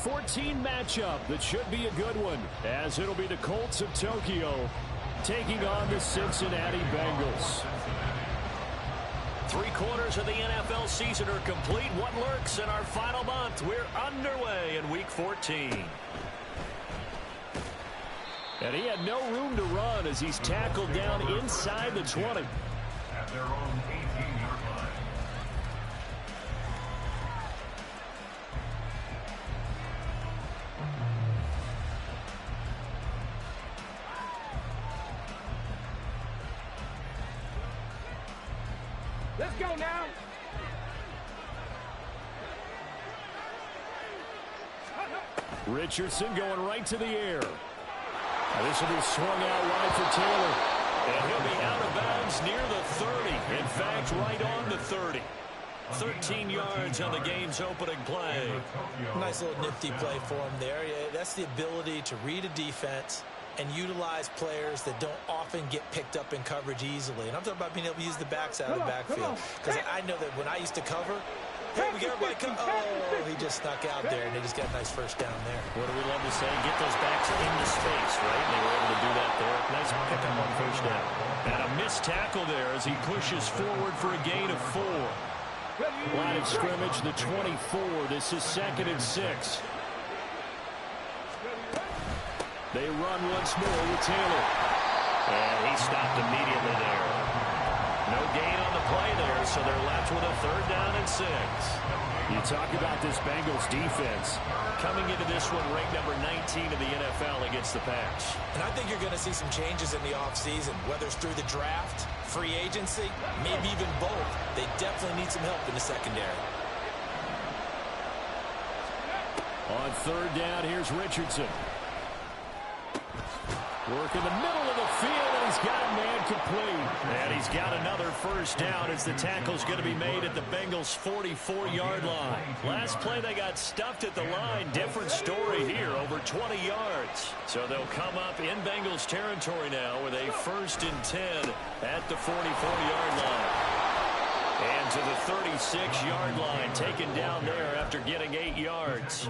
14 matchup that should be a good one, as it'll be the Colts of Tokyo taking on the Cincinnati Bengals. 3/4 of the NFL season are complete. What lurks in our final month? We're underway in Week 14. And he had no room to run as he's tackled down inside the 20. At their own 18-yard line. Let's go now. Richardson going right to the air. This will be swung out wide for Taylor. And he'll be out of bounds near the 30. In fact, right on the 30. 13 yards on the game's opening play. Nice little nifty play for him there. Yeah, that's the ability to read a defense and utilize players that don't often get picked up in coverage easily. And I'm talking about being able to use the backside of the backfield. Because I know that when I used to cover, hey, we got everybody come. Oh, he just snuck out there, and they just got a nice first down there. What do we love to say? Get those backs into space, right? And they were able to do that there. Nice pickup on first down. And a missed tackle there as he pushes forward for a gain of 4. Line of scrimmage, the 24. This is 2nd and 6. They run once more with Taylor. And he stopped immediately there. No gain on the play there, so they're left with a 3rd down and 6. You talk about this Bengals defense. Coming into this one, ranked number 19 in the NFL against the pass. And I think you're going to see some changes in the offseason, whether it's through the draft, free agency, maybe even both. They definitely need some help in the secondary. On 3rd down, here's Richardson. Work in the middle of the field, and he's got a man complete. And he's got another first down as the tackle's going to be made at the Bengals' 44-yard line. Last play, they got stuffed at the line. Different story here, over 20 yards. So they'll come up in Bengals territory now with a 1st and 10 at the 44-yard line. And to the 36-yard line, taken down there after getting 8 yards.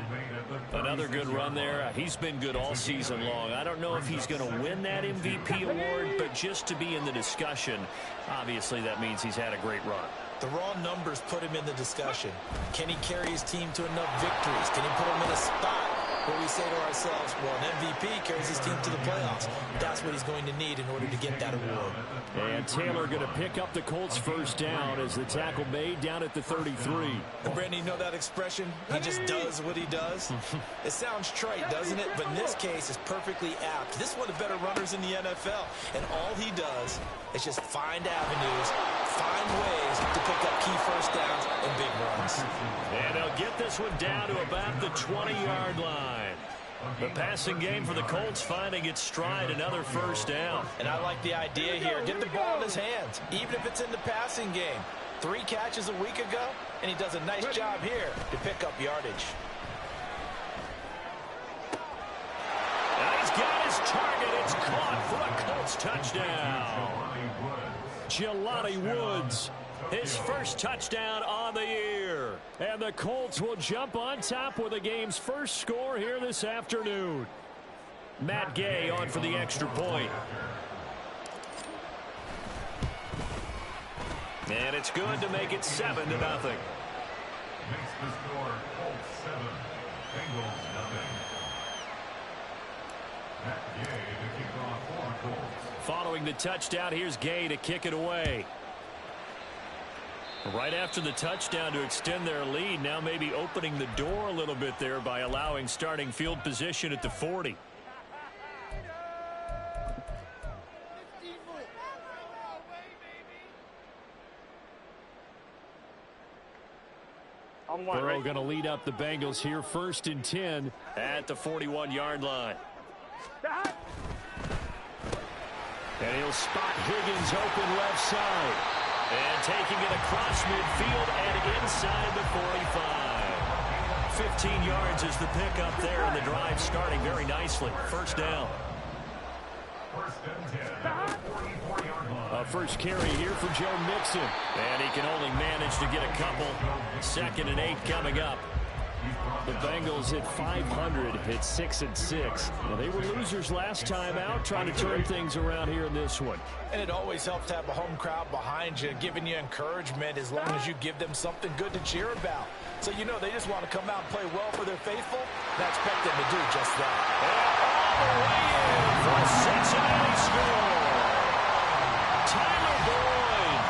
Another good run there. He's been good all season long. I don't know if he's going to win that MVP award, but just to be in the discussion, obviously that means he's had a great run. The raw numbers put him in the discussion. Can he carry his team to enough victories? Can he put him in a spot where we say to ourselves, well, an MVP carries his team to the playoffs. That's what he's going to need in order to get that award. And Taylor going to pick up the Colts' first down as the tackle made down at the 33. And Brandon, you know that expression? He just does what he does. It sounds trite, doesn't it? But in this case, it's perfectly apt. This is one of the better runners in the NFL. And all he does is just find avenues, find ways to pick up key first downs and big runs. And they'll get this one down to about the 20-yard line. The passing game for the Colts finding its stride, another first down. And I like the idea here. Get the ball in his hands, even if it's in the passing game. 3 catches a week ago, and he does a nice job here to pick up yardage. Now he's got his target. It's caught for a Colts touchdown. Jelani Woods, his first touchdown on the year. And the Colts will jump on top with the game's first score here this afternoon. Matt Gay on for the extra point. And it's good to make it 7-0. Makes the score Colts 7, Bengals nothing. Matt Gay to kick off for the Colts. Following the touchdown, here's Gay to kick it away. Right after the touchdown to extend their lead, now maybe opening the door a little bit there by allowing starting field position at the 40. Burrow going to lead up the Bengals here, 1st and 10 at the 41-yard line. And he'll spot Higgins open left side. And taking it across midfield and inside the 45. 15 yards is the pickup there, and the drive starting very nicely. First down. A first carry here for Joe Mixon. And he can only manage to get a couple. 2nd and 8 coming up. The Bengals hit 500, hit 6-6. Now, they were losers last time out, trying to turn things around here in this one. And it always helps to have a home crowd behind you, giving you encouragement as long as you give them something good to cheer about. So you know they just want to come out and play well for their faithful, and I expect them to do just that. And all the way in for a Cincinnati score. Tyler Boyd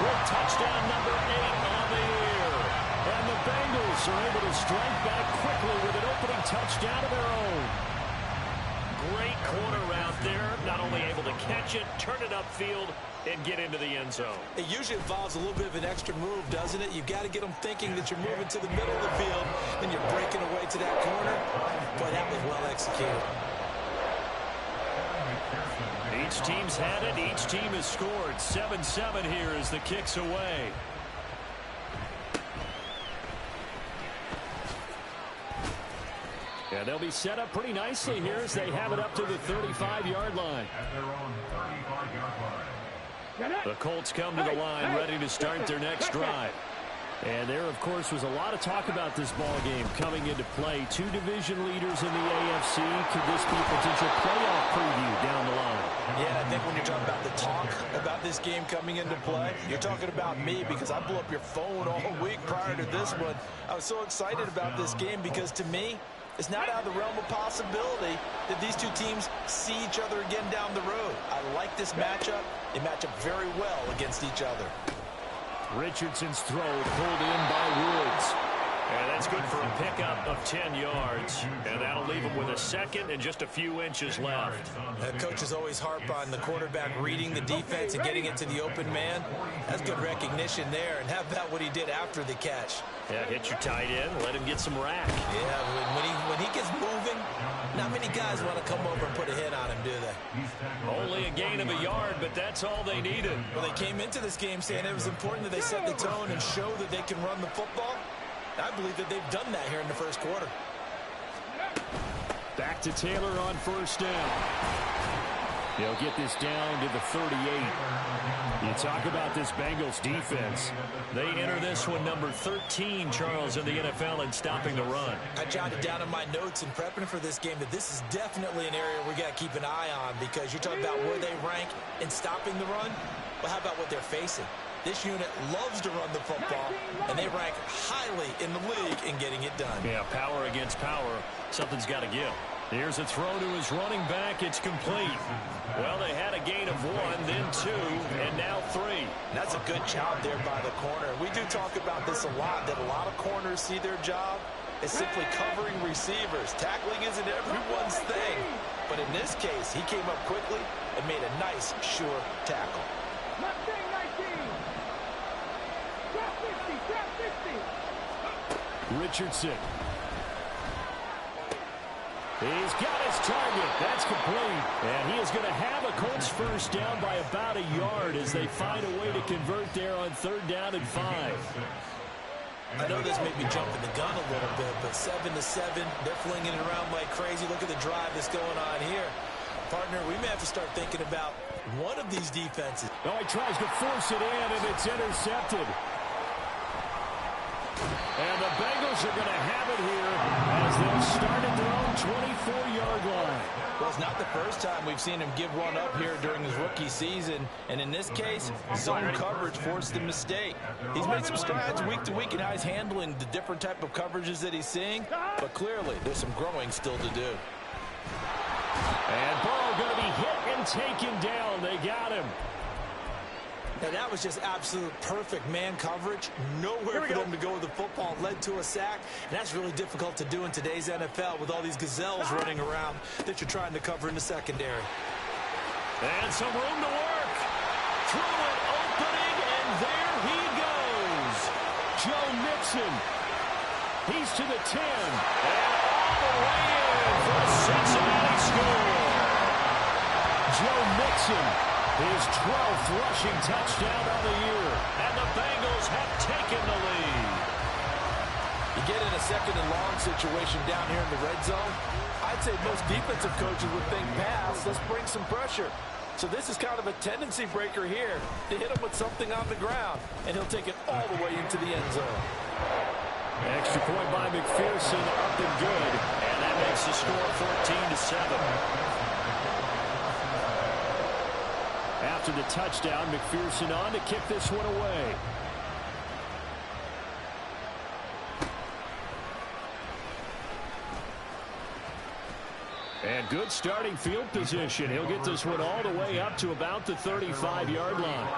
with touchdown number 8 on the year. And the Bengals are able to strike back quickly with an opening touchdown of their own. Great corner route there. Not only able to catch it, turn it upfield, and get into the end zone. It usually involves a little bit of an extra move, doesn't it? You've got to get them thinking that you're moving to the middle of the field, then you're breaking away to that corner. Boy, that was well executed. Each team's had it. Each team has scored. 7-7 here as the kick's away. And they'll be set up pretty nicely here as they have it up to the 35-yard line. At their own 35-yard line. The Colts come to the line ready to start their next drive. And there, of course, was a lot of talk about this ball game coming into play. Two division leaders in the AFC. Could this be a potential playoff preview down the line? Yeah, I think when you're talking about the talk about this game coming into play, you're talking about me because I blew up your phone all week prior to this one. I was so excited about this game because, to me, it's not out of the realm of possibility that these two teams see each other again down the road. I like this matchup. They match up very well against each other. Richardson's throw pulled in by Woods. And that's good for a pickup of 10 yards. And that'll leave him with a second and just a few inches left. Coaches always harp on the quarterback reading the defense and getting it to the open man. That's good recognition there. And how about what he did after the catch? Yeah, hit your tight end, let him get some rack. Yeah, when he gets moving, not many guys want to come over and put a hit on him, do they? Only a gain of a yard, but that's all they needed. Well, they came into this game saying it was important that they set the tone and show that they can run the football. I believe that they've done that here in the first quarter. Back to Taylor on first down. They'll get this down to the 38. You talk about this Bengals defense. They enter this one number 13, Charles, in the NFL in stopping the run. I jotted down in my notes in prepping for this game that this is definitely an area we got to keep an eye on because you're talking about where they rank in stopping the run. Well, how about what they're facing? This unit loves to run the football, and they rank highly in the league in getting it done. Yeah, power against power. Something's got to give. Here's a throw to his running back. It's complete. Well, they had a gain of 1, then 2, and now 3. That's a good job there by the corner. We do talk about this a lot, that a lot of corners see their job as simply covering receivers. Tackling isn't everyone's thing. But in this case, he came up quickly and made a nice, sure tackle. Richardson. He's got his target. That's complete. And he is going to have a Colts first down by about a yard as they find a way to convert there on 3rd down and 5. I know this may be jumping the gun a little bit, but 7-7, they're flinging it around like crazy. Look at the drive that's going on here. Partner, we may have to start thinking about one of these defenses. Oh, he tries to force it in, and it's intercepted. And the Bengals are going to have it here as they'll start at their own 24-yard line. Well, it's not the first time we've seen him give one up here during his rookie season. And in this case, zone coverage forced the mistake. He's made some strides week to week in how he's handling the different type of coverages that he's seeing. But clearly, there's some growing still to do. And Burrow going to be hit and taken down. They got him. Now, that was just absolute perfect man coverage. Nowhere for them to go with the football. Led to a sack. And that's really difficult to do in today's NFL with all these gazelles running around that you're trying to cover in the secondary. And some room to work. Through an opening, and there he goes. Joe Mixon. He's to the 10. And all the way in for a Cincinnati score. Joe Mixon. His 12th rushing touchdown of the year. And the Bengals have taken the lead. You get in a 2nd and long situation down here in the red zone. I'd say most defensive coaches would think pass. Let's bring some pressure. So this is kind of a tendency breaker here to hit him with something on the ground. And he'll take it all the way into the end zone. Extra point by McPherson, up and good. And that makes the score 14-7. After the touchdown, McPherson on to kick this one away. And good starting field position. He'll get this one all the way up to about the 35-yard line.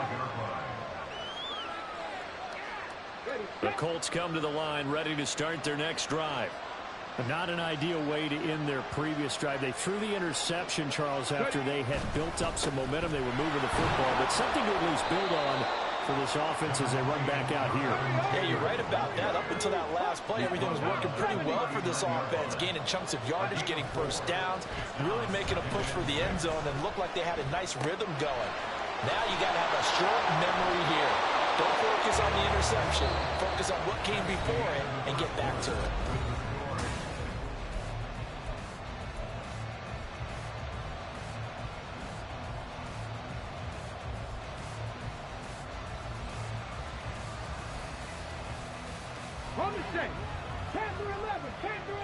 The Colts come to the line ready to start their next drive. Not an ideal way to end their previous drive. They threw the interception, Charles, after they had built up some momentum. They were moving the football, but something to at least build on for this offense as they run back out here. Yeah, you're right about that. Up until that last play, everything was working pretty well for this offense, gaining chunks of yardage, getting first downs, really making a push for the end zone, and looked like they had a nice rhythm going. Now you got to have a short memory here. Don't focus on the interception. Focus on what came before it and get back to it. On the stage. 10 through 11. 10 through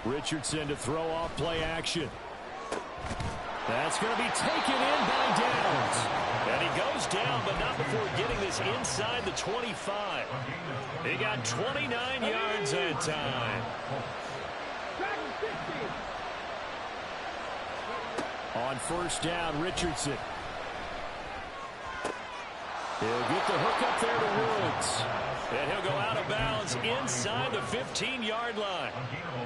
11. Richardson to throw off play action. That's going to be taken in by Downs. And he goes down, but not before getting this inside the 25. He got 29 yards that time. On first down, Richardson. He'll get the hook up there to Woods. And he'll go out of bounds inside the 15-yard line.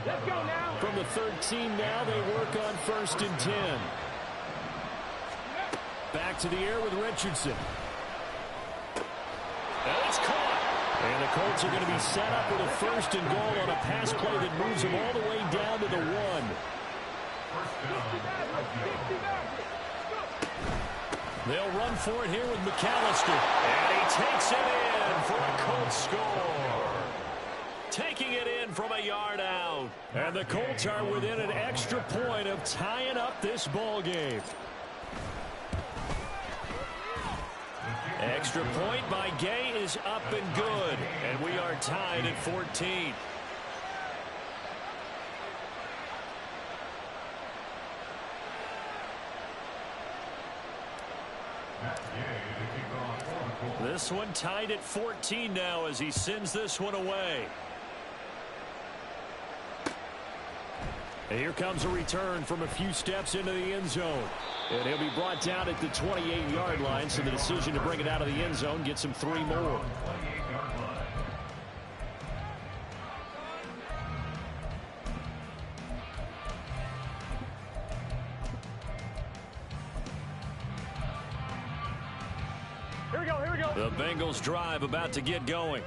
Let's go now. From the 13 now, they work on first and 10. Back to the air with Richardson. And it's caught. And the Colts are going to be set up with a first and goal on a pass play that moves them all the way down to the 1. They'll run for it here with McAllister. And he takes it in for a Colts score. Taking it in from a yard out. And the Colts are within an extra point of tying up this ball game. Extra point by Gay is up and good. And we are tied at 14. This one tied at 14 now as he sends this one away. And here comes a return from a few steps into the end zone. And he'll be brought down at the 28-yard line, so the decision to bring it out of the end zone gets him 3 more. Here we go. Here we go. The Bengals drive about to get going.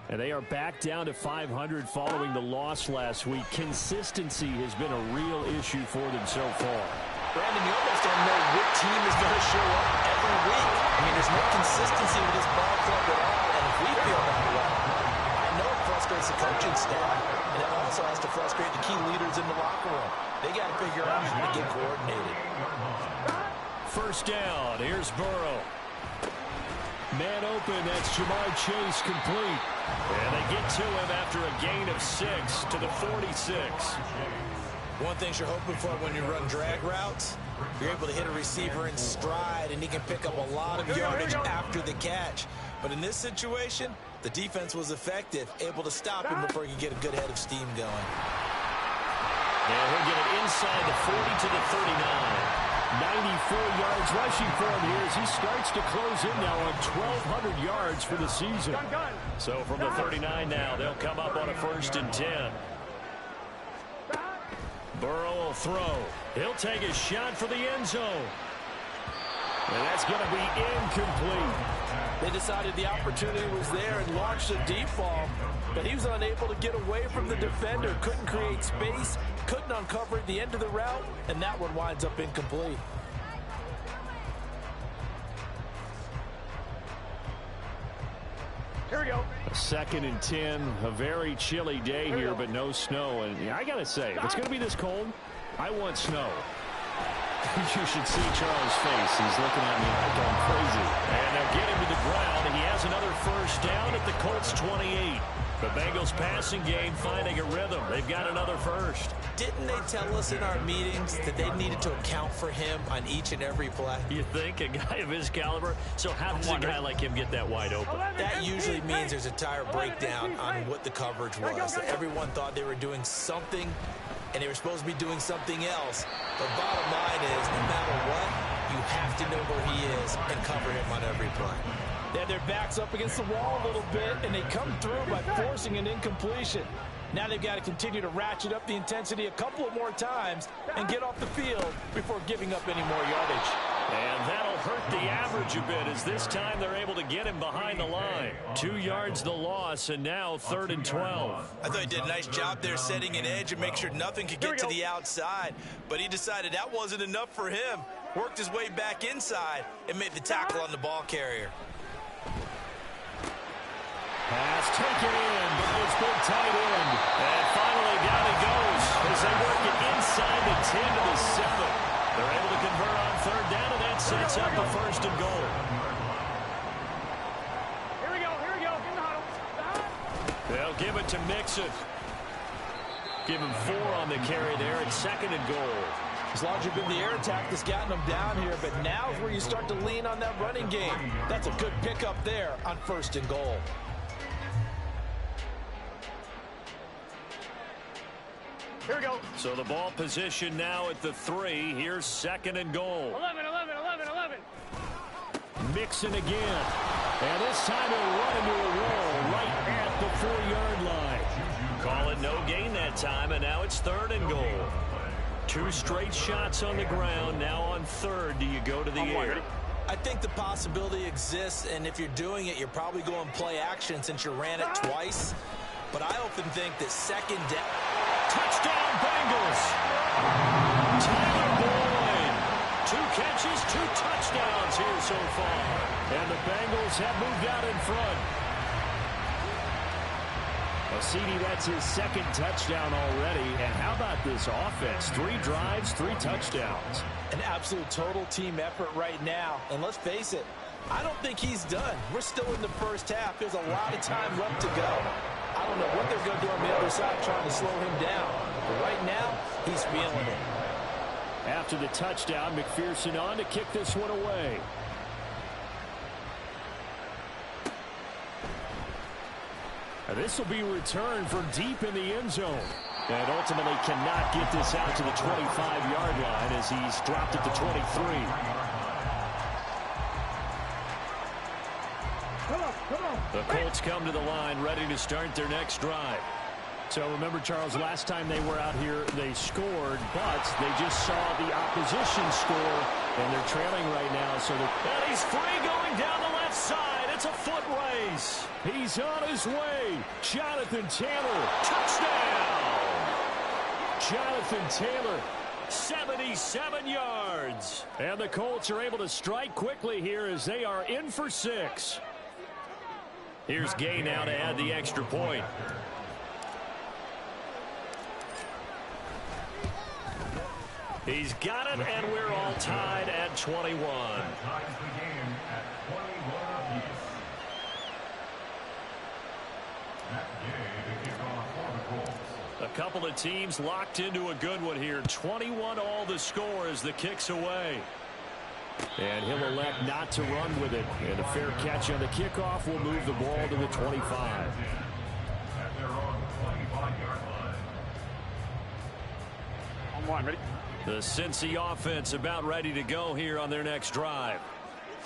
And they are back down to 500 following the loss last week. Consistency has been a real issue for them so far. Brandon, you almost don't know what team is going to show up every week. I mean, there's no consistency with this ball club at all, and if we feel that way, I know it frustrates the coaching staff, and it also has to frustrate the key leaders in the locker room. They got to figure out how to get coordinated. First down, here's Burrow. Man open, that's Jamar Chase complete. And they get to him after a gain of 6 to the 46. One thing you're hoping for when you run drag routes, you're able to hit a receiver in stride, and he can pick up a lot of yardage after the catch. But in this situation, the defense was effective, able to stop him before he could get a good head of steam going. And he'll get it inside the 40 to the 39. 94 yards rushing for him here as he starts to close in now on 1,200 yards for the season. So from the 39 now, they'll come up on a first and 10. Burrow will throw. He'll take a shot for the end zone. And that's going to be incomplete. They decided the opportunity was there and launched a deep ball, but he was unable to get away from the defender, couldn't create space, couldn't uncover at the end of the route, and that one winds up incomplete. Here we go. Second and 10, a very chilly day here, but no snow. And I got to say, if it's going to be this cold, I want snow. You should see Charles' face. He's looking at me like I'm crazy. And they'll get him to the ground. He has another first down at the Colts 28. The Bengals passing game finding a rhythm. They've got another first. Didn't they tell us in our meetings that they needed to account for him on each and every play? You think a guy of his caliber? So how does a guy like him get that wide open? That usually means there's a tire breakdown on what the coverage was. Everyone thought they were doing something, and they were supposed to be doing something else. The bottom line is, no matter what, you have to know where he is and cover him on every play. They have their backs up against the wall a little bit, and they come through by forcing an incompletion. Now they've got to continue to ratchet up the intensity a couple of more times and get off the field before giving up any more yardage. And that'll hurt the average a bit, as this time they're able to get him behind the line. 2 yards the loss, and now 3rd and 12. I thought he did a nice job there setting an edge and make sure nothing could get to the outside. But he decided that wasn't enough for him. Worked his way back inside and made the tackle on the ball carrier. Pass taken in, but it's been tight end. And finally down he goes as they work it inside the 10 to the 7. They're able to convert on 3rd down, and that sets up the 1st and goal. Here we go, in the huddle. They'll give it to Mixon. Give him 4 on the carry there. It's 2nd and goal. It's largely been the air attack that's gotten them down here, but now is where you start to lean on that running game. That's a good pickup there on 1st and goal. Here we go. So the ball position now at the 3. Here's 2nd and goal. 11. Mixon again. And this time he'll run into a wall right at the 4-yard line. Call it no gain that time, and now it's 3rd and goal. 2 straight shots on the ground. Now on 3rd, do you go to the air? I think the possibility exists, and if you're doing it, you're probably going play action since you ran it twice. But I often think that 2nd down. Touchdown, Bengals! Tyler Boyd. 2 catches, 2 touchdowns here so far. And the Bengals have moved out in front. Well, CD, that's his 2nd touchdown already. And how about this offense? 3 drives, 3 touchdowns. An absolute total team effort right now. And let's face it, I don't think he's done. We're still in the first half. There's a lot of time left to go. I don't know what they're going to do on the other side trying to slow him down. But right now, he's feeling it. After the touchdown, McPherson on to kick this one away. And this will be returned from deep in the end zone. And ultimately cannot get this out to the 25-yard line as he's dropped it to 23. The Colts come to the line ready to start their next drive. So remember, Charles, last time they were out here, they scored, but they just saw the opposition score, and they're trailing right now. So and he's free going down the left side. It's a foot race. He's on his way. Jonathan Taylor. Touchdown! Jonathan Taylor. 77 yards. And the Colts are able to strike quickly here as they are in for 6. Here's Gay now to add the extra point. He's got it, and we're all tied at 21. Ties the game at 21 apiece. Matt Gay to kick off for the Colts. A couple of teams locked into a good one here. 21 all the score as the kick's away. And he'll elect not to run with it. And a fair catch on the kickoff will move the ball to the 25. At their own 25-yard line. On 1, ready? The Cincy offense about ready to go here on their next drive.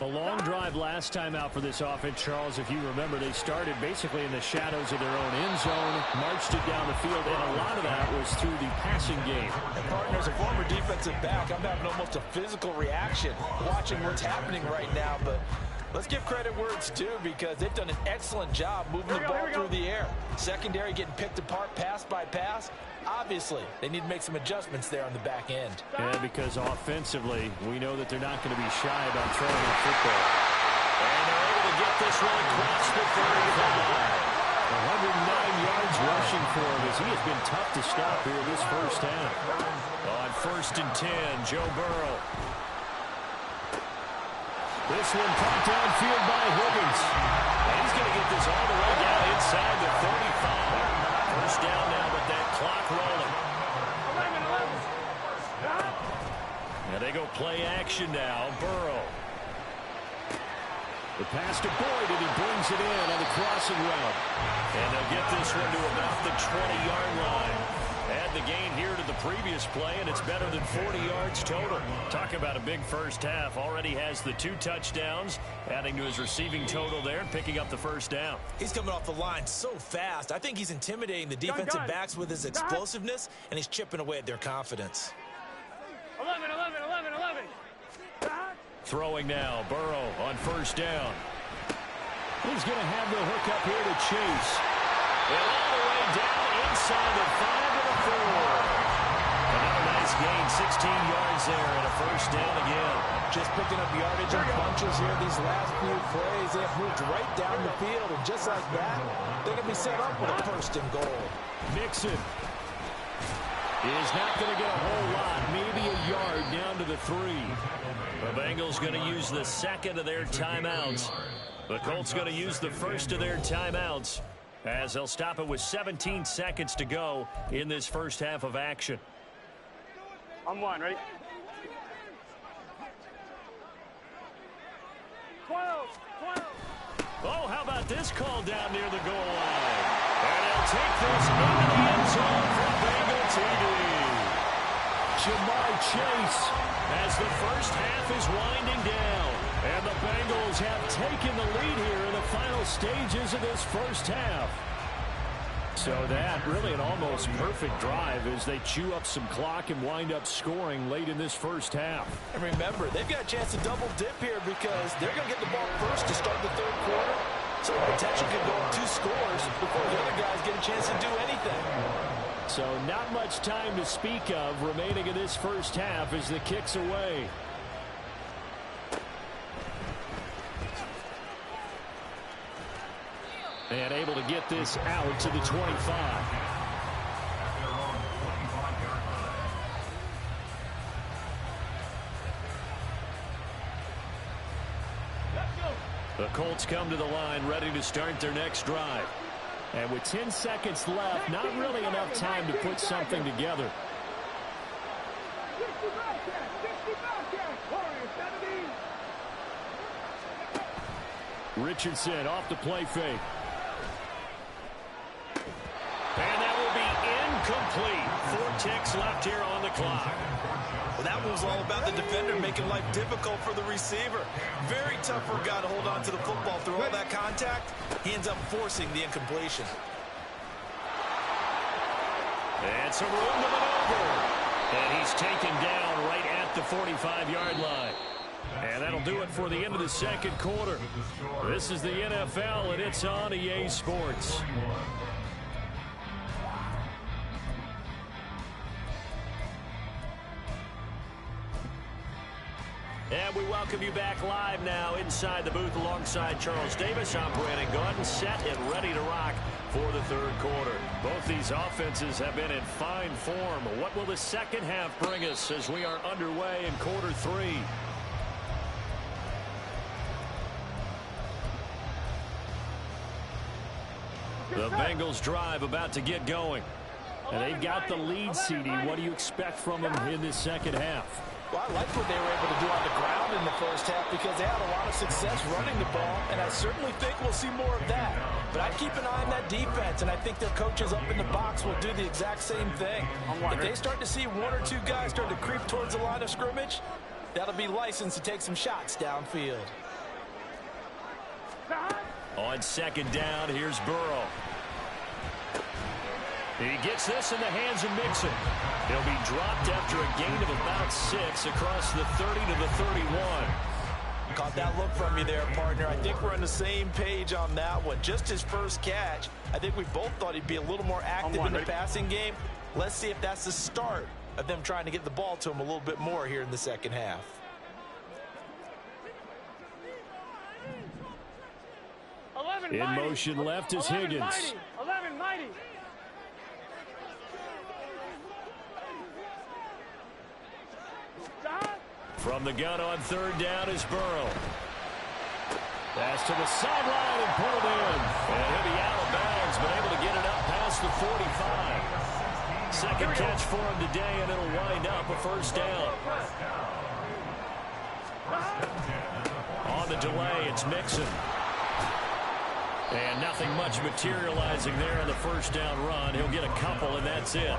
A long drive last time out for this offense, Charles. If you remember, they started basically in the shadows of their own end zone, marched it down the field, and a lot of that was through the passing game. And partner, as a former defensive back, I'm having almost a physical reaction watching what's happening right now. But let's give credit where it's due, because they've done an excellent job moving the ball through the air. Secondary getting picked apart pass by pass. Obviously, they need to make some adjustments there on the back end. And because offensively, we know that they're not going to be shy about throwing the football. And they're able to get this one across the 35. 109 yards rushing for him as he has been tough to stop here this first half. On 1st and 10, Joe Burrow. This one caught downfield by Higgins. And he's going to get this all the way down inside the 35. First down now with that clock rolling. 11. Now they go play action now. Burrow. The pass to Boyd, and he brings it in on the crossing route. And they'll get this one to about the 20-yard line. Add the gain here to the previous play, and it's better than 40 yards total. Talk about a big first half. Already has the 2 touchdowns, adding to his receiving total there, picking up the first down. He's coming off the line so fast. I think he's intimidating the defensive backs with his explosiveness, and he's chipping away at their confidence. 11. Throwing now, Burrow on first down. He's going to have the hook up here to Chase. And all the way down inside the 5 to the 4. Another nice gain, 16 yards there, and a first down again. Just picking up yardage in bunches here these last few plays. They have moved right down the field, and just like that, they're going to be set up with a first and goal. Mixon is not going to get a whole lot, maybe a yard down to the 3. The Bengals going to use the second of their timeouts. The Colts going to use the first of their timeouts as they'll stop it with 17 seconds to go in this first half of action. On 1, ready? 12. Oh, how about this call down near the goal line? And he'll take this into the end zone for Bengal TD. Jamar Chase, As the first half is winding down. and the Bengals have taken the lead here in the final stages of this first half. So that really an almost perfect drive as they chew up some clock and wind up scoring late in this first half. And remember, they've got a chance to double dip here because they're going to get the ball first to start the third quarter. So the potential could go up 2 scores before the other guys get a chance to do anything. So not much time to speak of remaining in this first half as the kick's away. And able to get this out to the 25. The Colts come to the line ready to start their next drive. And with 10 seconds left, not really enough time to put something together. Richardson off the play fake. And that will be incomplete. 4 ticks left here on the clock. Well, that was all about the defender making life difficult for the receiver. Very tough for a guy to hold on to the football through all that contact. He ends up forcing the incompletion. And some room to maneuver. And he's taken down right at the 45-yard line. And that'll do it for the end of the second quarter. This is the NFL, and it's on EA Sports. And we welcome you back live now inside the booth alongside Charles Davis. I'm Brandon Gaudin, set and ready to rock for the third quarter. Both these offenses have been in fine form. What will the second half bring us as we are underway in quarter 3? The Bengals drive about to get going. And they've got the lead, CD. What do you expect from them in this second half? Well, I liked what they were able to do on the ground in the first half because they had a lot of success running the ball, and I certainly think we'll see more of that. But I'd keep an eye on that defense, and I think their coaches up in the box will do the exact same thing. If they start to see 1 or 2 guys start to creep towards the line of scrimmage, that'll be licensed to take some shots downfield. On second down, here's Burrow. He gets this in the hands of Mixon. He'll be dropped after a gain of about 6 across the 30 to the 31. Caught that look from you there, partner. I think we're on the same page on that one. Just his first catch. I think we both thought he'd be a little more active in the passing game. Let's see if that's the start of them trying to get the ball to him a little bit more here in the second half. In motion left is Higgins. 11 mighty. From the gun on third down is Burrow. Pass to the sideline and pulled in. And he'll be out of bounds, but able to get it up past the 45. Second catch for him today, and it'll wind up a first down. On the delay, it's Mixon. And nothing much materializing there on the first down run. He'll get a couple, and that's it.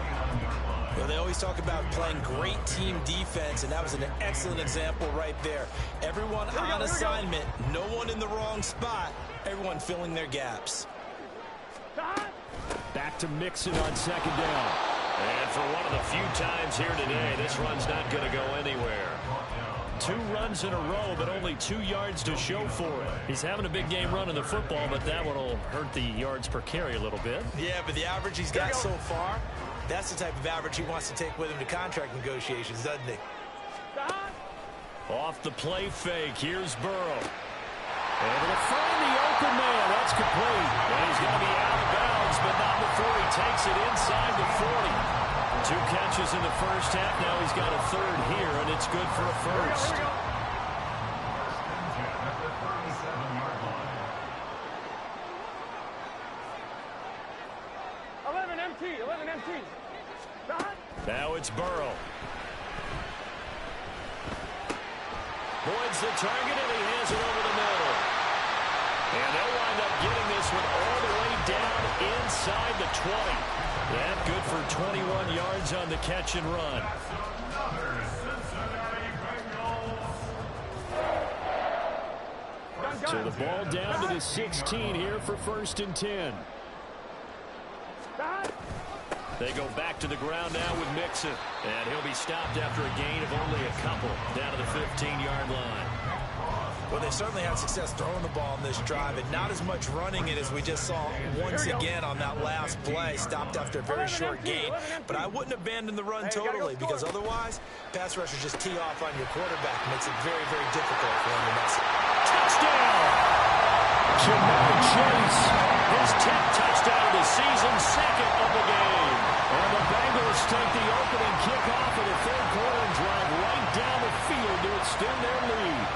Well, they always talk about playing great team defense, and that was an excellent example right there. Everyone on assignment, no one in the wrong spot, everyone filling their gaps. Back to Mixon on second down. And for one of the few times here today, this run's not going to go anywhere. 2 runs in a row, but only 2 yards to show for it. He's having a big game running the football, but that one will hurt the yards per carry a little bit. Yeah, but the average he's got so far, that's the type of average he wants to take with him to contract negotiations, doesn't he? Off the play fake, here's Burrow. Able to find the open man. That's complete. And he's going to be out of bounds, but not before he takes it inside the 40. 2 catches in the first half. Now he's got a third here, and it's good for a first. Now it's Burrow. Boyd's the target, and he has it over the middle. And they'll wind up getting this one all the way down inside the 20. That good for 21 yards on the catch and run. So the ball down to the 16 here for 1st and 10. They go back to the ground now with Mixon. And he'll be stopped after a gain of only a couple down to the 15-yard line. Well, they certainly had success throwing the ball in this drive, and not as much running it as we just saw once again on that last play. Stopped after a very short gain. But I wouldn't abandon the run totally, because otherwise, pass rushers just tee off on your quarterback. Makes it very, very difficult for him to mess it. Touchdown! Jamar Chase, his 10th touchdown of the season, 2nd of the game. And the Bengals take the opening kickoff of the 3rd quarter and drive right down the field to extend their lead.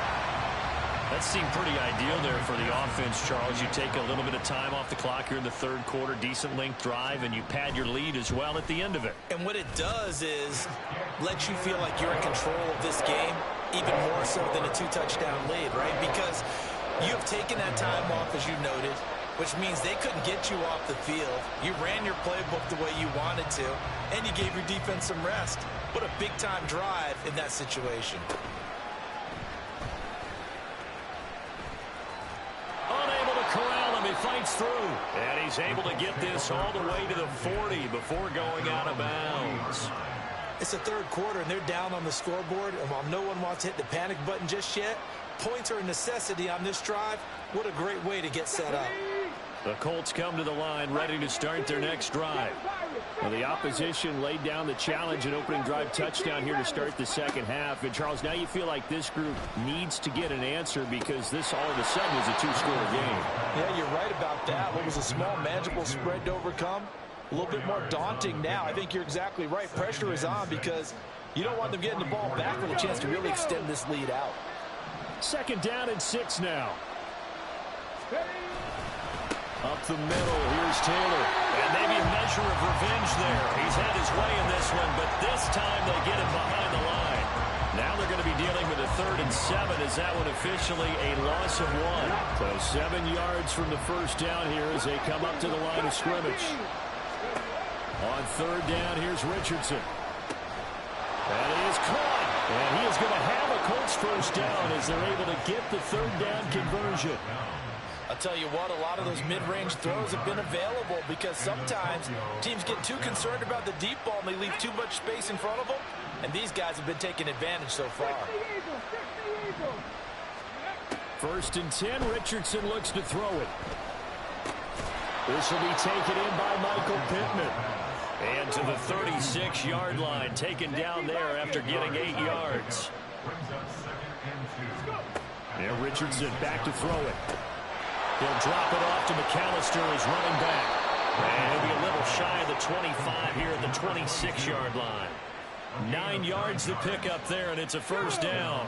That seemed pretty ideal there for the offense, Charles. You take a little bit of time off the clock here in the 3rd quarter, decent length drive, and you pad your lead as well at the end of it. And what it does is let you feel like you're in control of this game, even more so than a 2-touchdown lead, right? Because you have taken that time off, as you noted, which means they couldn't get you off the field. You ran your playbook the way you wanted to, and you gave your defense some rest. What a big-time drive in that situation. Unable to corral him, he fights through. And he's able to get this all the way to the 40 before going out of bounds. It's the 3rd quarter, and they're down on the scoreboard, and while no one wants to hit the panic button just yet, points are a necessity on this drive. What a great way to get set up. The Colts come to the line ready to start their next drive. Well, the opposition laid down the challenge and opening drive touchdown here to start the 2nd half. And, Charles, now you feel like this group needs to get an answer because this all of a sudden is a 2-score game. Yeah, you're right about that. What was a small, manageable spread to overcome? A little bit more daunting now. I think you're exactly right. Pressure is on because you don't want them getting the ball back with a chance to really extend this lead out. 2nd down and 6 now. Up the middle, here's Taylor. And maybe a measure of revenge there. He's had his way in this one, but this time they get him behind the line. Now they're going to be dealing with a 3rd and 7. Is that one officially a loss of 1? So 7 yards from the first down here as they come up to the line of scrimmage. On 3rd down, here's Richardson. And he is caught. And he is going to have a Colts first down as they're able to get the 3rd down conversion. I'll tell you what, a lot of those mid-range throws have been available because sometimes teams get too concerned about the deep ball and they leave too much space in front of them, and these guys have been taking advantage so far. 1st and 10, Richardson looks to throw it. This will be taken in by Michael Pittman. And to the 36-yard line, taken down there after getting 8 yards. And Richardson back to throw it. He'll drop it off to McAllister as running back. And he'll be a little shy of the 25 here at the 26-yard line. 9 yards to pick up there, and it's a first down.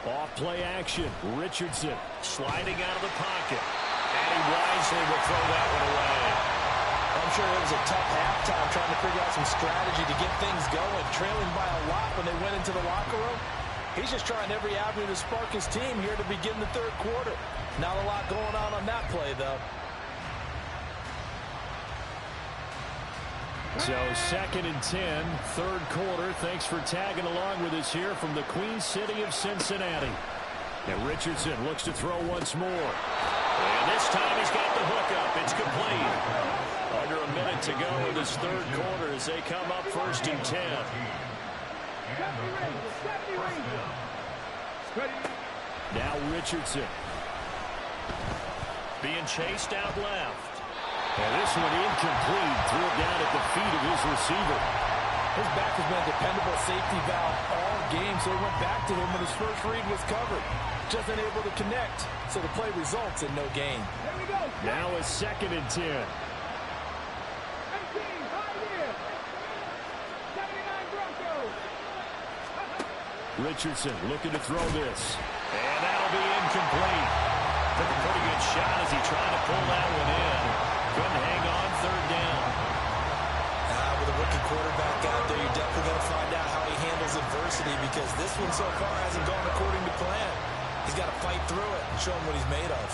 Off play action. Richardson Sliding out of the pocket. And he wisely will throw that one away. I'm sure it was a tough halftime trying to figure out some strategy to get things going. Trailing by a lot when they went into the locker room. He's just trying every avenue to spark his team here to begin the third quarter. Not a lot going on that play, though. So 2nd and 10, third quarter. Thanks for tagging along with us here from the Queen City of Cincinnati. And Richardson looks to throw once more. And this time he's got the hook up. It's complete. Under a minute to go in this third quarter as they come up 1st and 10. Now Richardson. Being chased out left. And this one incomplete. Threw it down at the feet of his receiver. His back has been a dependable safety valve all game, so he went back to him when his first read was covered. Just unable to connect, so the play results in no gain. Now a 2nd and 10. Richardson looking to throw this. And that'll be incomplete. Took a pretty good shot as he tried to pull that one in. Couldn't hang on 3rd down. With a rookie quarterback out there, you're definitely going to find out how he handles adversity, because this one so far hasn't gone according to plan. He's got to fight through it and show him what he's made of.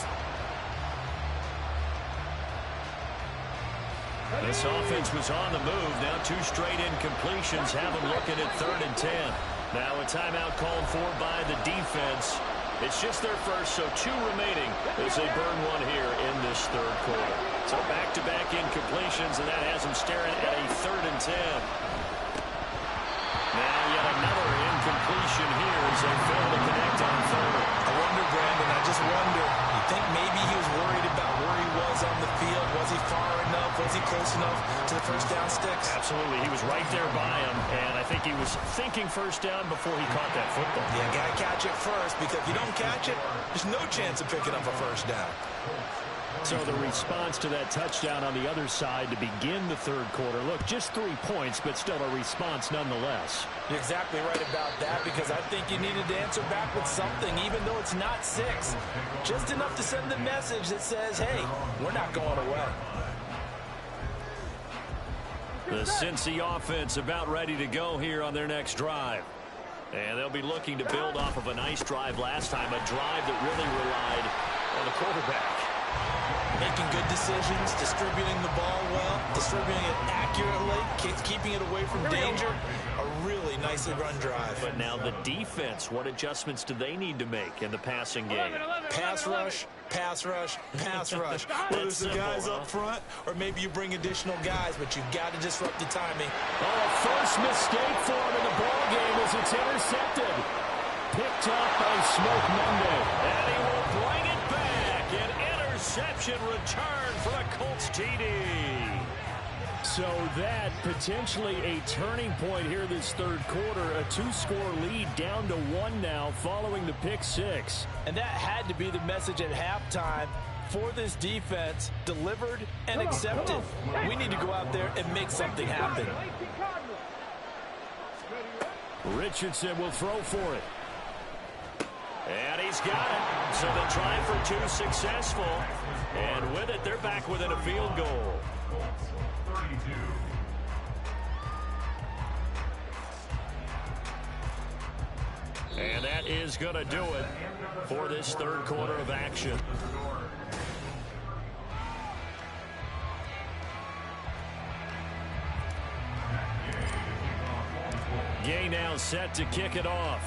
This offense was on the move. Now 2 straight incompletions have them looking at 3rd and 10. Now a timeout called for by the defense. It's just their first, so 2 remaining as they burn one here in this third quarter. So back-to-back incompletions, and that has them staring at a 3rd and 10. Now yet another incompletion here as they fail to connect on 3rd. I wonder, Brandon, I just wonder, you think maybe he was worried about where he was on the field? Was he far enough? Was he close enough to the first down sticks? Absolutely. He was right there by him, and I think he was thinking first down before he caught that football. Yeah, got to catch it first, because if you don't catch it, there's no chance of picking up a first down. So the response to that touchdown on the other side to begin the third quarter. Look, just 3 points, but still a response nonetheless. You're exactly right about that, because I think you needed to answer back with something, even though it's not 6. Just enough to send the message that says, hey, we're not going away. The Cincy offense about ready to go here on their next drive. And they'll be looking to build off of a nice drive last time, a drive that really relied on the quarterback. Making good decisions, distributing the ball well, distributing it accurately, keeping it away from danger. A really nicely run drive. But now the defense, what adjustments do they need to make in the passing game? Pass rush, pass rush, pass rush. Whether it's the guys up front, or maybe you bring additional guys, but you've got to disrupt the timing. Oh, first mistake for him in the ball game as it's intercepted. Picked up by Smoke Monday. And he will bring it back. An interception return for a Colts TD. So that potentially a turning point here this third quarter. A 2-score lead down to 1 now following the pick 6. And that had to be the message at halftime for this defense, delivered and accepted. We need to go out there and make something happen. Richardson will throw for it. And he's got it. So they'll try for 2 successful. And with it, they're back within a field goal. 32. And that is going to do it for this third quarter of action. Gay now set to kick it off.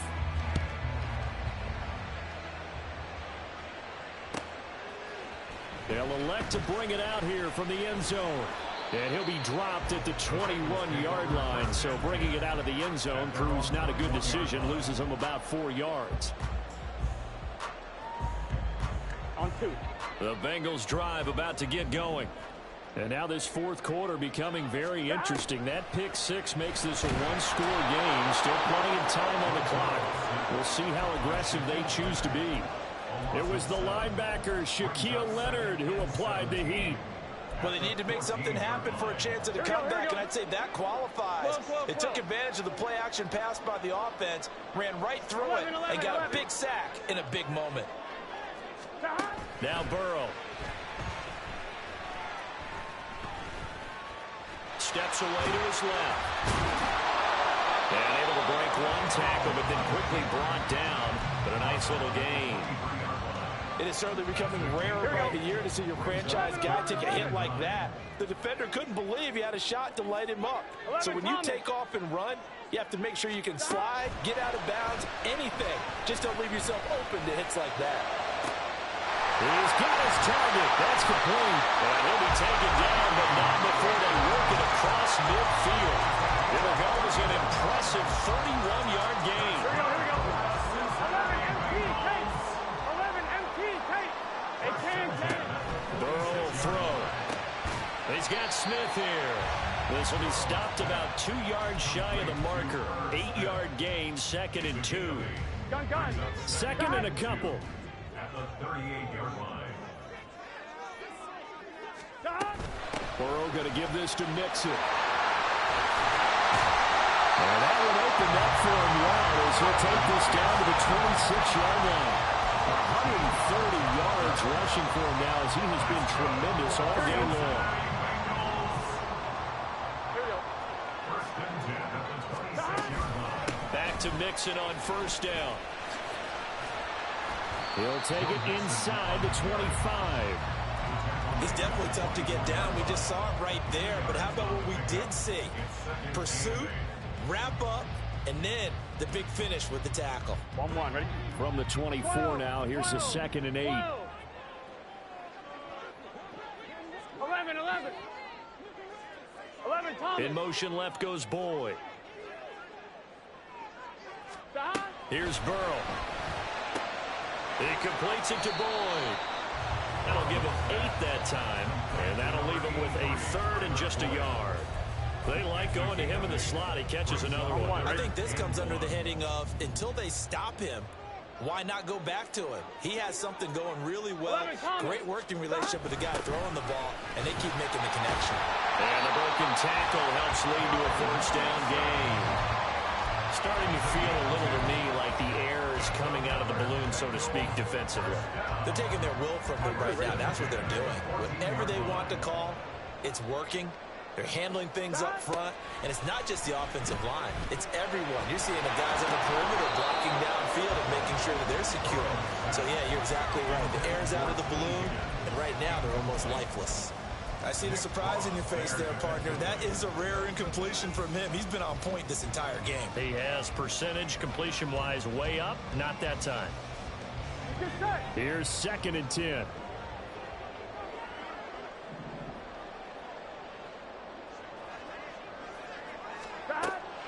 They'll elect to bring it out here from the end zone. And he'll be dropped at the 21-yard line. So bringing it out of the end zone proves not a good decision. Loses him about 4 yards. On 2. The Bengals drive about to get going. And now this fourth quarter becoming very interesting. That pick 6 makes this a 1-score game. Still plenty of time on the clock. We'll see how aggressive they choose to be. It was the linebacker, Shaquille Leonard, who applied the heat. Well, they need to make something happen for a chance at a comeback, and I'd say that qualifies. It took advantage of the play-action pass by the offense, ran right through it, and got a big sack in a big moment. Now Burrow. Steps away to his left. And able to break one tackle, but then quickly brought down. But a nice little gain. It is certainly becoming rarer by the year to see your franchise guy take a hit like that. The defender couldn't believe he had a shot to light him up. So when you take off and run, you have to make sure you can slide, get out of bounds, anything. Just don't leave yourself open to hits like that. He's got his target. That's complete. And he'll be taken down, but not before they work it across midfield. It'll go as an impressive 31-yard gain. Here we go, here we go. 11 MT tape. 11 MT tape. A 10. Burrow will throw. He's got Smith here. This will be stopped about 2 yards shy of the marker. 8-yard gain, 2nd and 2. Gun. Second and a couple. At the 38-yard line. Burrow going to give this to Mixon. And that would open up for him well as he'll take this down to the 26-yard line. 130 yards rushing for him now as he has been tremendous all game long. Back to Mixon on first down. He'll take it inside the 25. He's definitely tough to get down. We just saw it right there. But how about what we did see? Pursuit, wrap up, and then the big finish with the tackle. 1-1, ready? From the 24 now, here's a 2nd and 8. 11. 11, Thomas. In motion left goes Boyd. Here's Burrow. He completes it to Boyd. That'll give him 8 that time, and that'll leave him with a 3rd and just a yard. They like going to him in the slot. He catches another one. I think this comes under the heading of until they stop him, why not go back to him? He has something going really well. Great working relationship with the guy throwing the ball, and they keep making the connection. And the broken tackle helps lead to a first down gain. Starting to feel a little to me like the air is coming out of the balloon, so to speak, defensively. They're taking their will from them right now. That's what they're doing. Whatever they want to call, it's working. They're handling things up front, and it's not just the offensive line. It's everyone. You're seeing the guys on the perimeter blocking downfield and making sure that they're secure. So, yeah, you're exactly right. The air's out of the balloon, and right now they're almost lifeless. I see the surprise in your face there, partner. That is a rare incompletion from him. He's been on point this entire game. He has percentage completion-wise way up. Not that time. Here's 2nd and 10.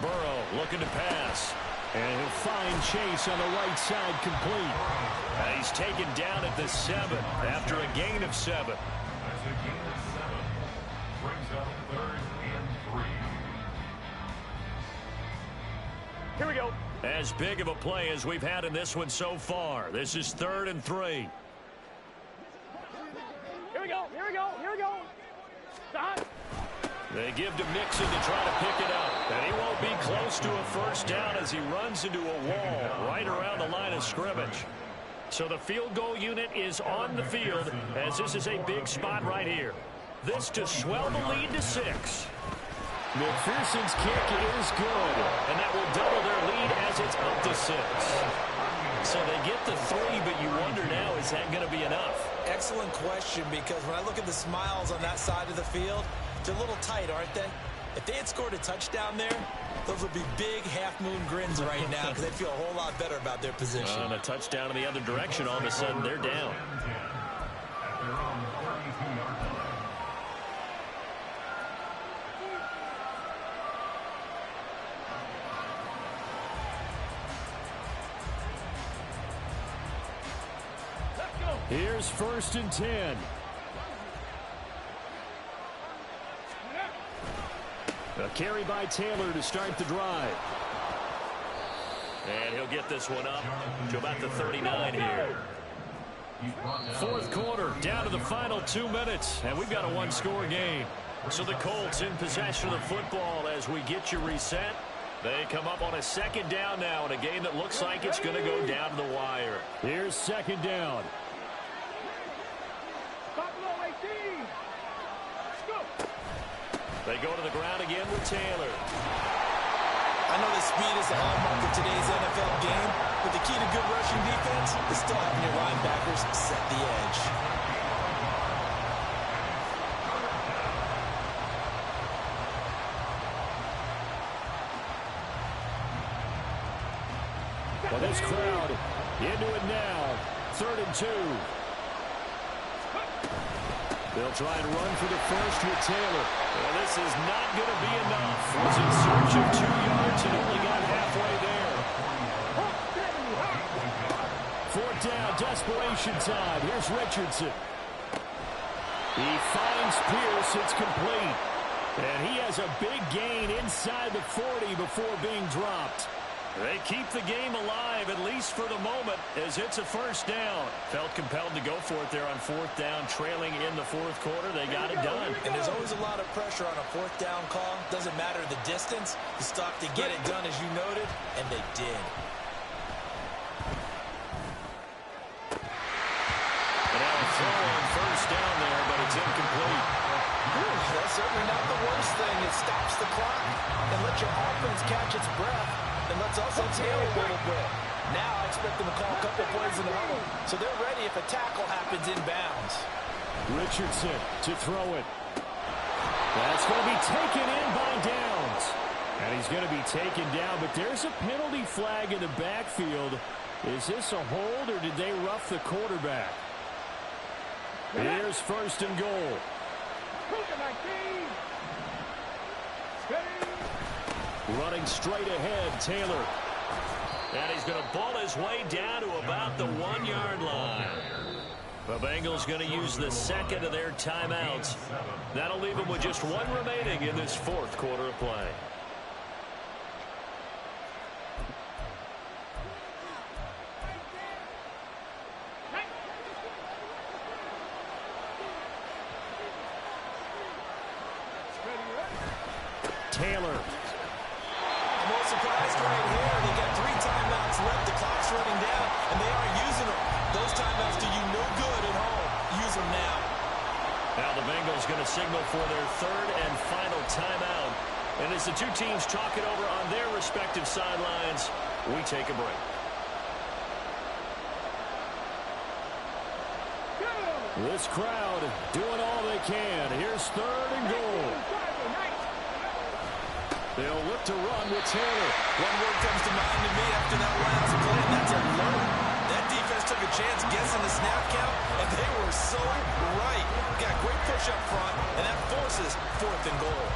Burrow looking to pass. And he'll find Chase on the right side complete. And he's taken down at the 7 after a gain of 7. That's a gain of 7. Brings up 3rd and 3. Here we go. As big of a play as we've had in this one so far. This is 3rd and 3. Here we go. Stop. They give to Mixon to try to pick it up. And he won't be close to a first down as he runs into a wall right around the line of scrimmage. So the field goal unit is on the field as this is a big spot right here. This to swell the lead to 6. McPherson's kick is good. And that will double their lead as it's up to 6. So they get the 3, but you wonder now, is that going to be enough? Excellent question, because when I look at the smiles on that side of the field, they're a little tight, aren't they? If they had scored a touchdown there, those would be big half-moon grins right now because they'd feel a whole lot better about their position. On a touchdown in the other direction, all of a sudden they're down. At their own 32-yard line. Here's 1st and 10. A carry by Taylor to start the drive. And he'll get this one up to about the 39 here. Fourth quarter, down to the final 2 minutes, and we've got a one-score game. So the Colts in possession of the football as we get you reset. They come up on a second down now in a game that looks like it's going to go down to the wire. Here's second down. They go to the ground again with Taylor. I know that speed is the hallmark of today's NFL game, but the key to good rushing defense is still having your linebackers set the edge. Well, this crowd into it now. 3rd and 2. They'll try and run for the first with Taylor. Well, this is not going to be enough. Was in search of 2 yards and only got halfway there. 4th down, desperation time. Here's Richardson. He finds Pierce. It's complete. And he has a big gain inside the 40 before being dropped. They keep the game alive, at least for the moment, as it's a first down. Felt compelled to go for it there on 4th down, trailing in the 4th quarter. They got it done. And there's always a lot of pressure on a 4th down call. Doesn't matter the distance. You stop to get it done, as you noted, and they did. And now a throw on 1st down there, but it's incomplete. That's certainly not the worst thing. It stops the clock and lets your offense catch its breath. And let's also tail a little bit. Now I expect them to call a couple plays in the huddle, so they're ready if a tackle happens inbounds. Richardson to throw it. That's going to be taken in by Downs. And he's going to be taken down, but there's a penalty flag in the backfield. Is this a hold, or did they rough the quarterback? Here's 1st and goal. Running straight ahead, Taylor. And he's going to ball his way down to about the 1-yard line. The Bengals going to use the second of their timeouts. That'll leave them with just 1 remaining in this 4th quarter of play. Taylor. I'm most surprised right here. They got 3 timeouts left. The clock's running down, and they aren't using them. Those timeouts do you no good at home. Use them now. Now the Bengals going to signal for their 3rd and final timeout. And as the two teams talk it over on their respective sidelines, we take a break. This crowd doing all they can. Here's 3rd and goal. They'll look to run with Taylor. One word comes to mind to me after that last play, and that's alert. That defense took a chance guessing the snap count, and they were so right. Got great push up front, and that forces 4th and goal.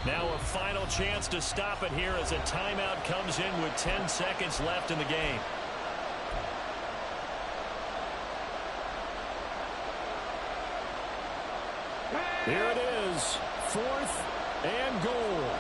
Now a final chance to stop it here as a timeout comes in with 10 seconds left in the game. Here it is, 4th and goal.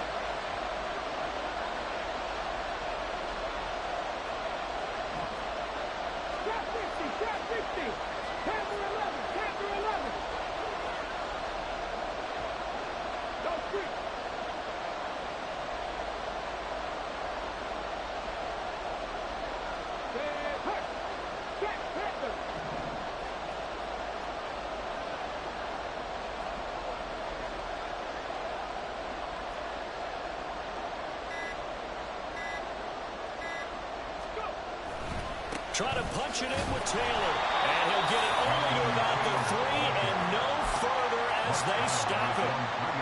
Try to punch it in with Taylor. And he'll get it only to about the 3 and no further as they stop it.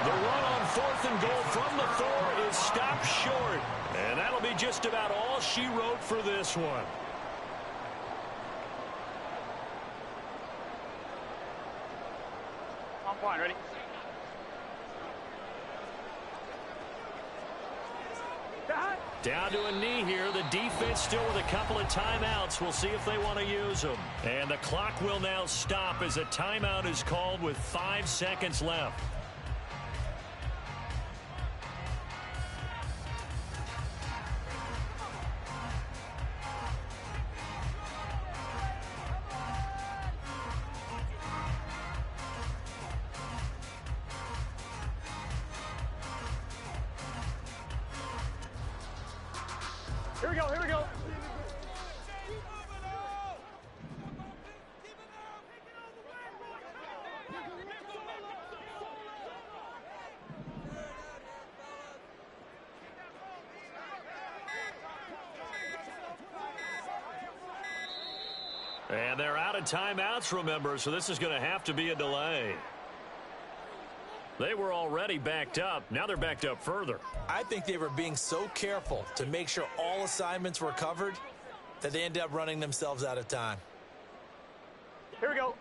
The run on 4th and goal from the 4 is stopped short. And that'll be just about all she wrote for this one. On point, ready? Down to a knee here. The defense still with a couple of timeouts. We'll see if they want to use them. And the clock will now stop as a timeout is called with 5 seconds left. Here we go, here we go. And they're out of timeouts, remember, so this is going to have to be a delay. They were already backed up. Now they're backed up further. I think they were being so careful to make sure all assignments were covered that they ended up running themselves out of time. Here we go.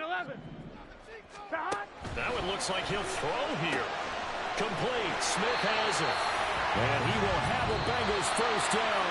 11. That one looks like he'll throw here. Complete. Smith has it. And he will have a Bengals first down.